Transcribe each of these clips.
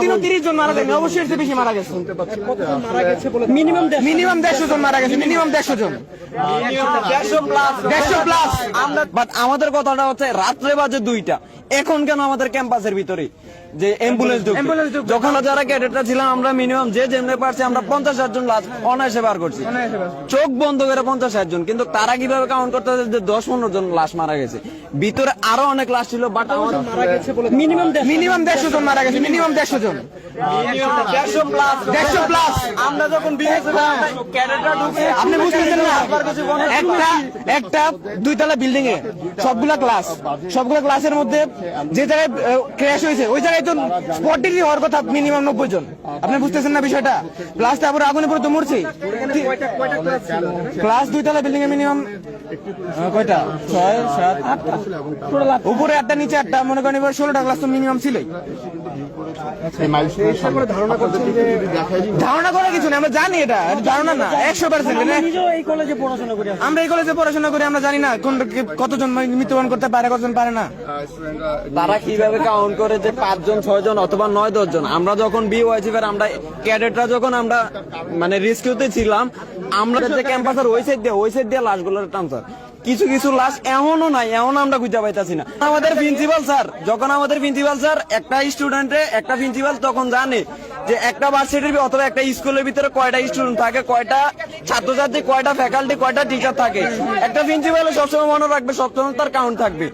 দিনও 30 জন মারা যায়নি, অবশ্যই এর চেয়ে বেশি মারা গেছে। মিনিমাম 150 জন মারা গেছে, মিনিমাম 150 জন, 150 প্লাস। বাট আমাদের কথাটা হচ্ছে রাত্রে বাজে 2টা, এখন কেন আমাদের ক্যাম্পাসের ভিতরে যে অ্যাম্বুলেন্স যখন যারা ক্যাডেটরা ছিলাম আমরা মিনিমাম যে যেমনি পারছি আমরা 50-60 জন লাশ অনায়াসে বার করছি, চোখ বন্ধ করে 50-60 জন। কিন্তু তারা কিভাবে কাউন্ট করতে যে 10-15 জন লাশ মারা গেছে, ভিতরে আরো অনেক লাশ ছিল। বাট আমাদের মারা গেছে বলে মিনিমাম 150 জন মারা গেছে, মিনিমাম 150 জন, 150 প্লাস। আমরা যখন ক্যাডেটরা ঢুকে আপনি বুঝতেছেন না, একটা 2তলা বিল্ডিং এ সবগুলা ক্লাসের মধ্যে যে জায়গায় ক্র্যাশ হয়েছে ওই জায়গায় তো স্পট ডেথ হওয়ার কথা মিনিমাম 90 জন। আপনি বুঝতেছেন না বিষয়টা? প্লাস তারপরে আগুনে পরে তো মরছে। ক্লাস 2তলা বিল্ডিং এ মিনিমাম কয়টা, 6, 7, 8টা, উপরে 8টা নিচে 8টা, মনে করেন এবার 16টা ক্লাস তো মিনিমাম ছিলই। ধারণা করার কিছু নেই, আমরা জানি এটা ধারণা না, 100%। আমরা এই কলেজে পড়াশোনা করি, আমরা জানি না কতজন মৃত্যুবরণ করতে পারে, কতজন পারে না। তারা কিভাবে কাউন্ট করে যে 5 জন 6 জন অথবা 9-10 জন। আমরা যখন বিওয়াইসি আমরা ক্যাডেটরা যখন আমরা মানে রিস্কিউতে ছিলাম, আমরা যে ক্যাম্পাসের ওই সাইড দিয়ে লাশগুলোর টানছে। কিছু লাশ এমনও নাই, এমন আমরা খুঁজে পাইতাছি না। আমাদের প্রিন্সিপাল স্যার একটা প্রিন্সিপাল তখন জানে যে একটা ভার্সিটির অথবা একটা স্কুলের ভিতরে কয়টা স্টুডেন্ট থাকে, কয়টা ছাত্রছাত্রী, কয়টা ফ্যাকাল্টি, কয়টা টিচার থাকে। একটা প্রিন্সিপাল সবসময় মনে রাখবে, সবসময় তার কাউন্ট থাকবে।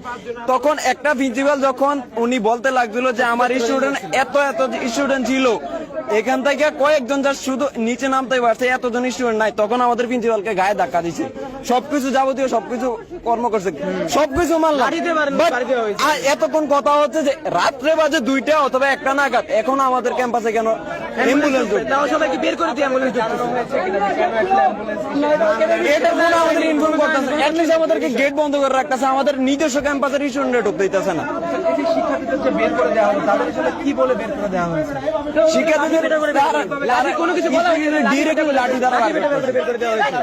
তখন একটা প্রিন্সিপাল যখন উনি বলতে লাগছিল যে আমার স্টুডেন্ট এত স্টুডেন্ট ছিল, এখান থেকে কয়েকজন যা শুধু নিচে নামতে পারছে, এতজন স্টুডেন্ট নাই, তখন আমাদের প্রিন্সিপালকে গায়ে ধাক্কা দিছে, সবকিছু যাবতীয় সবকিছু কর্ম করছে, সবকিছু মানলাম। এতক্ষণ কথা হচ্ছে যে রাত্রে বাজে 2টা অথবা 1টা নাগাদ, এখন আমাদের ক্যাম্পাসে কেন অ্যাম্বুলেন্স সবাইকে বের করে দিয়ে অ্যাম্বুলেন্স আমাদের ইনফর্ম করতেছে, অ্যাটলিস্ট আমাদেরকে গেট বন্ধ করে রাখতেছে, আমাদের নিজস্ব ক্যাম্পাসের স্টুডেন্ট ঢুকতে দিতেছে না। শিক্ষার্থীদেরকে বের করে দেওয়া হলো, তাদের আসলে কি বলে বের করে দেওয়া হয়েছে? শিক্ষার্থীদের কোনো কিছু ডিরেক্টলি লাঠি দ্বারা বের করে দেওয়া হয়েছে।